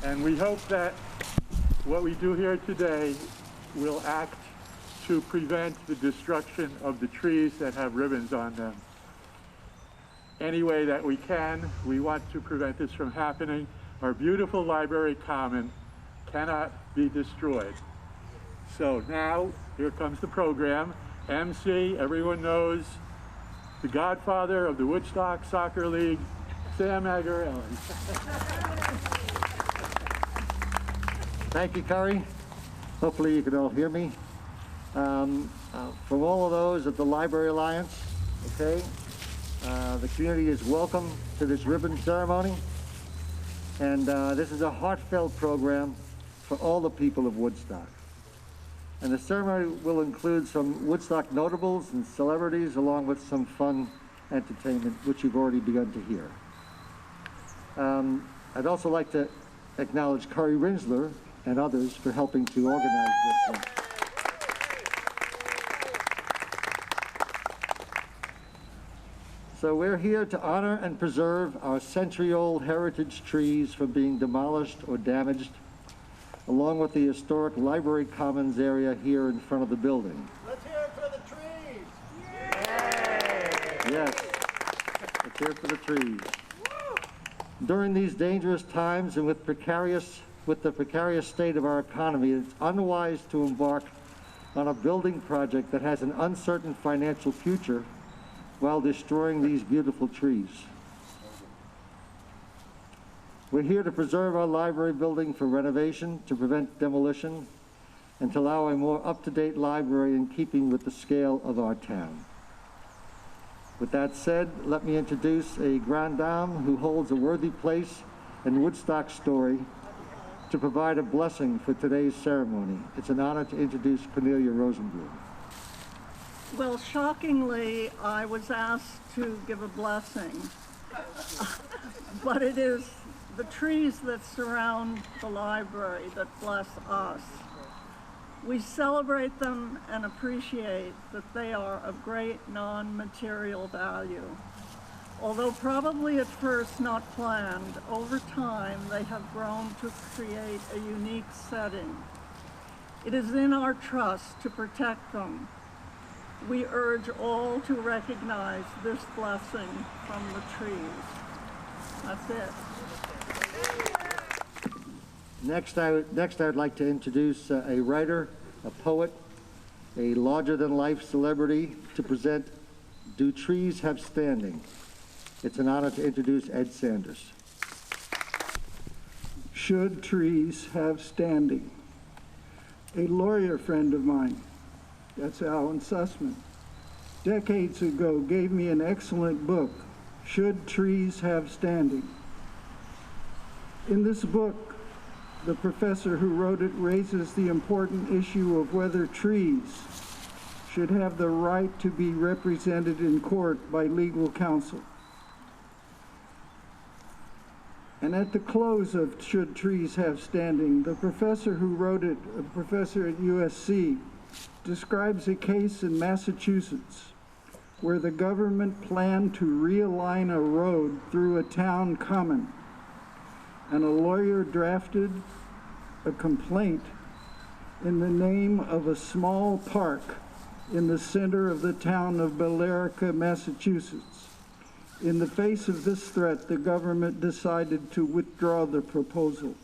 And we hope that what we do here today will act to prevent the destruction of the trees that have ribbons on them. Any way that we can, we want to prevent this from happening. Our beautiful library common cannot be destroyed. So now, here comes the program. MC, everyone knows, the godfather of the Woodstock Soccer League, Sam Agarelli. Thank you, Curry. Hopefully you can all hear me. From all of those at the Library Alliance, okay, the community is welcome to this ribbon ceremony. And this is a heartfelt program for all the people of Woodstock. And the ceremony will include some Woodstock notables and celebrities, along with some fun entertainment, which you've already begun to hear. I'd also like to acknowledge Curry Rinsler and others for helping to organize this one. So we're here to honor and preserve our century-old heritage trees from being demolished or damaged, along with the historic Library Commons area here in front of the building. Let's hear it for the trees! Yay! Yes, let's hear it for the trees. During these dangerous times and with the precarious state of our economy, it's unwise to embark on a building project that has an uncertain financial future while destroying these beautiful trees. We're here to preserve our library building for renovation, to prevent demolition, and to allow a more up-to-date library in keeping with the scale of our town. With that said, let me introduce a grande dame who holds a worthy place in Woodstock's story to provide a blessing for today's ceremony. It's an honor to introduce Cornelia Rosenblum. Well, shockingly, I was asked to give a blessing, but it is the trees that surround the library that bless us. We celebrate them and appreciate that they are of great non-material value. Although probably at first not planned, over time they have grown to create a unique setting. It is in our trust to protect them. We urge all to recognize this blessing from the trees. That's it. Next, I'd like to introduce a writer, a poet, a larger-than-life celebrity to present Do Trees Have Standing? It's an honor to introduce Ed Sanders. Should trees have standing? A lawyer friend of mine, that's Alan Sussman, decades ago gave me an excellent book, Should Trees Have Standing? In this book, the professor who wrote it raises the important issue of whether trees should have the right to be represented in court by legal counsel. And at the close of Should Trees Have Standing, the professor who wrote it, a professor at USC, describes a case in Massachusetts where the government planned to realign a road through a town common, and a lawyer drafted a complaint in the name of a small park in the center of the town of Billerica, Massachusetts. In the face of this threat, the government decided to withdraw the proposal.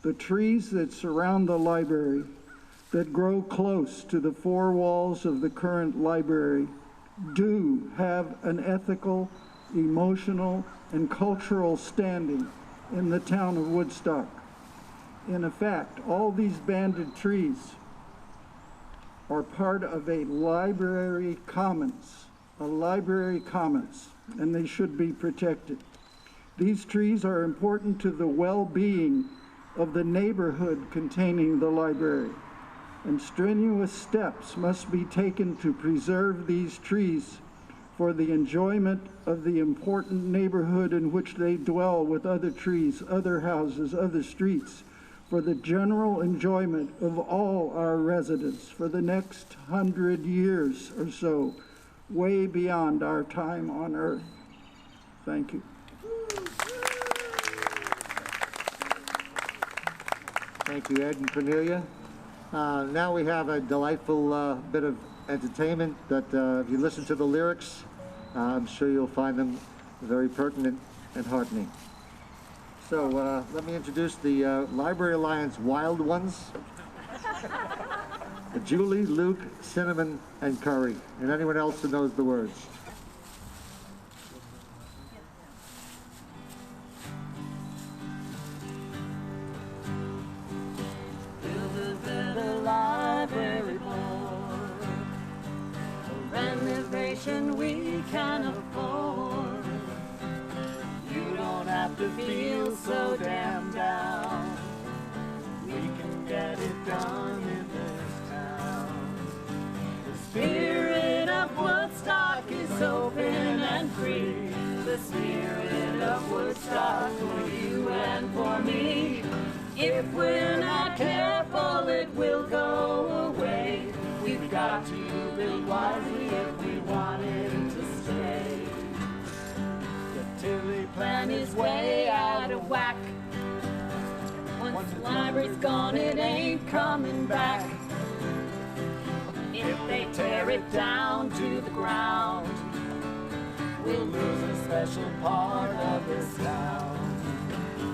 The trees that surround the library, that grow close to the four walls of the current library, do have an ethical, emotional, and cultural standing in the town of Woodstock. In effect, all these banded trees are part of a library commons, and they should be protected. These trees are important to the well-being of the neighborhood containing the library, and strenuous steps must be taken to preserve these trees for the enjoyment of the important neighborhood in which they dwell with other trees, other houses, other streets, for the general enjoyment of all our residents for the next 100 years or so, way beyond our time on Earth. Thank you. Thank you, Ed and Cornelia. Now we have a delightful bit of entertainment that if you listen to the lyrics, I'm sure you'll find them very pertinent and heartening. So let me introduce the Library Alliance Wild Ones. Julie, Luke, Cinnamon, and Curry. And anyone else who knows the words. Build a better library board, a renovation we can afford. You don't have to feel so damn down. We can get it done in this town. The spirit of Woodstock is open and free. The spirit of Woodstock for you and for me. If we're not careful, it will go away. We've got to build wisely if we want it to stay. The Tilly plan is way out of whack. Once the library's gone, it ain't coming back. If they tear it down to the ground, we'll lose a special part of this town.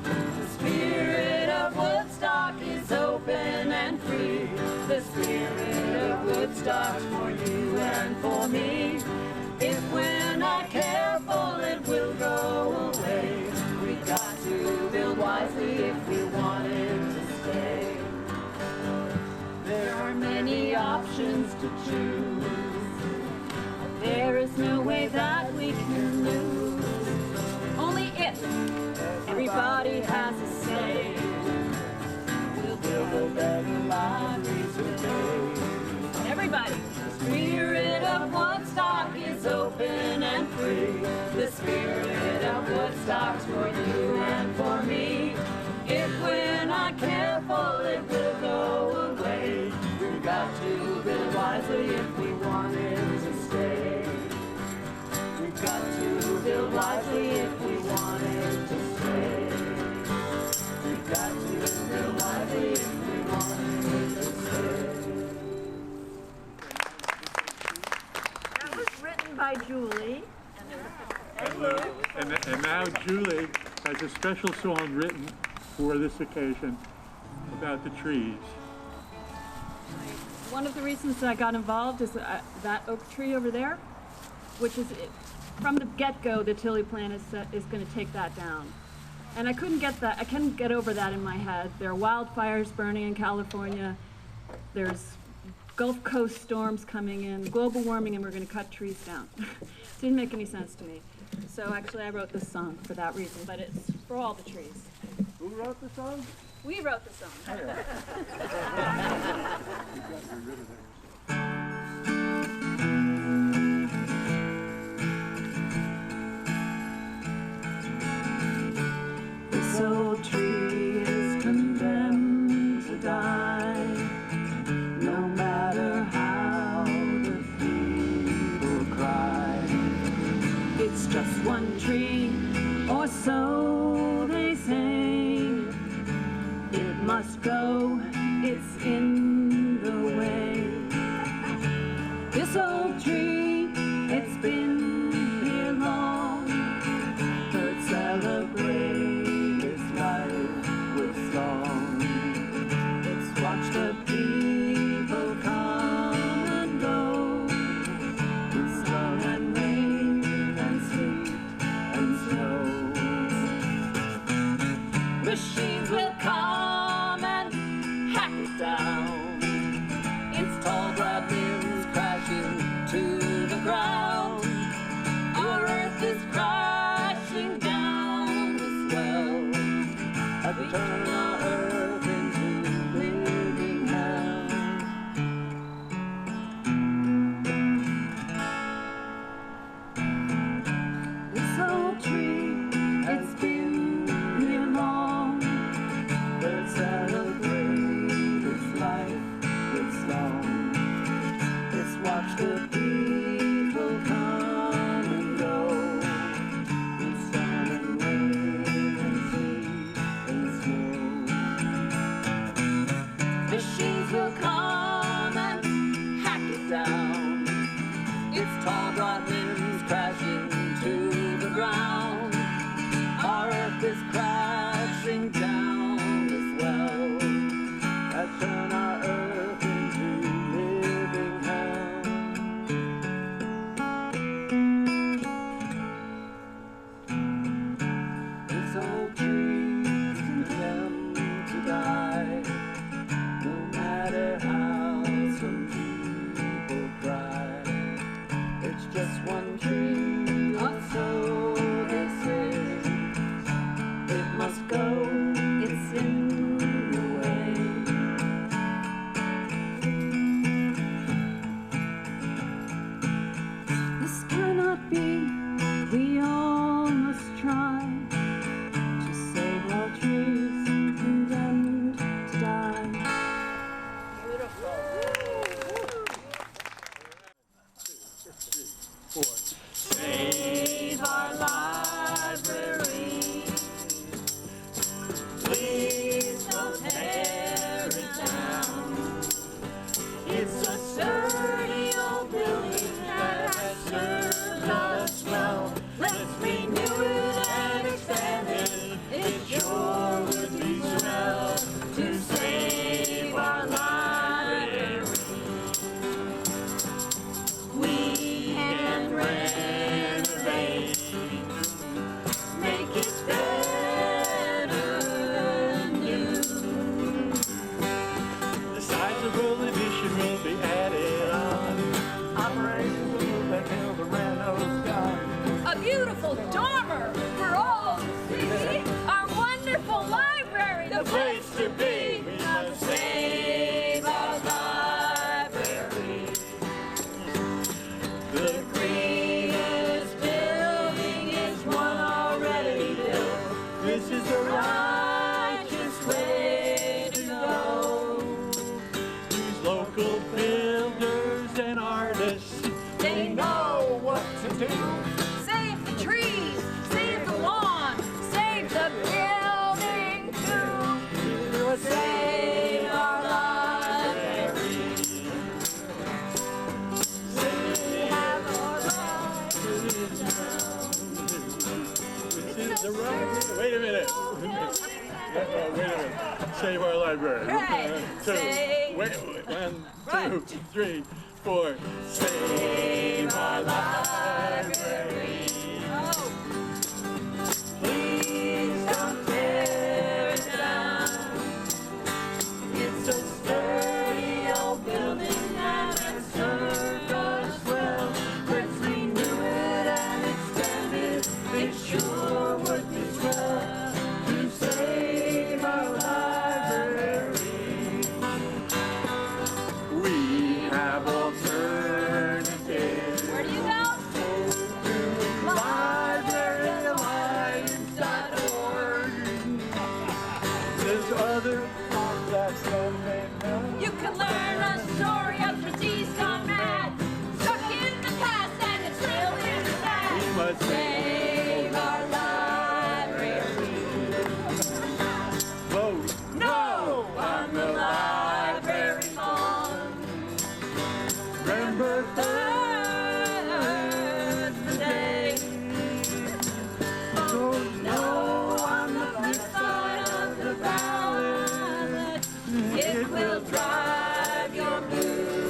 The spirit of Woodstock is open and free. The spirit of Woodstock's for you and for me. If we're not careful, it will go away. We've got to build wisely if we want it to stay. There are many options to choose. There is no way that we can lose. Only if everybody has a say, we'll build a better library today. Everybody! The spirit of Woodstock is open and free. The spirit of Woodstock's for you and for me. If we're not careful, it will go away. We've got to build wisely if we want it to stay. We've got to build wisely if we want it to stay. We've got to build wisely if we want it to stay. That was written by Julie. And now Julie has a special song written for this occasion about the trees. One of the reasons that I got involved is that oak tree over there, which is, from the get-go, the Tilly plan is going to take that down. And I couldn't get over that in my head. There are wildfires burning in California. There's Gulf Coast storms coming in, global warming, and we're going to cut trees down. It didn't make any sense to me. So actually I wrote this song for that reason, but it's for all the trees. Who wrote the song? We wrote the song. This old tree is condemned to die, no matter how the people cry. It's just one tree, or so they say. It must go, it's in the way. This old tree, it's been here long. Birds celebrate its life with song. It's watched the people come and go, through sun and rain and sleet and snow. Machines will come and hack it down. Its tall broad limbs crashing to the ground. Our earth is crashing down the swell as we turn our earth into living hell. This old tree, it's been here long. will come and hack it down. Its tall, broad limbs crashing to the ground. Our earth is crashing down as well. That's turned our earth into living hell. This old tree's condemned to die. No matter how some people cry, it's just one tree, or so they say. It must go, it's in the way. This cannot be, we all must try to save all trees condemned to die. Save our library. Please don't tear it down. It's a sturdy old building that has served us well. Let's renew it and expand it. It sure would be swell to save our library. We can renovate, make it better than new. The sizable edition will be added on. Operation will make the Renault's gone. A beautiful dormer for all to see. Our wonderful library, the place to be. We must save our library. The greenest building is one already built. This is the righteous way to go. These local builders and artists, they know what to do. Save the trees, save the lawn, save the building too. Save our library. Save our library. This is the right. Wait a minute. Wait a minute. Save our library. Right. Two. Wait. 1, 2, 3, 4. Save our library. Oh, Please don't tear it down. It's a sturdy old building that has served us well. Let's renew it and extend it. It sure would be swell to save our library. We have alternatives. where do you go? There's other songs that don't make no. You can learn a story of trustees gone mad, stuck in the past and it's really sad. We must Save our library. vote No on the library lawn. Remember That's the day. vote no on the flip side of the ballot. It will drive your blues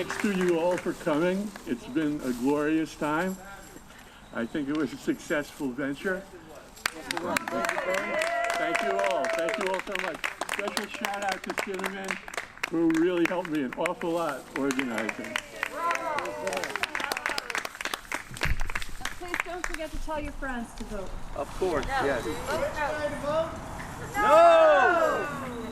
Thanks to you all for coming. It's been a glorious time. I think it was a successful venture. Thank you all. Thank you all so much. Special shout out to Cinnamon, who really helped me an awful lot organizing. Please don't forget to tell your friends to vote. Of course, yes. No!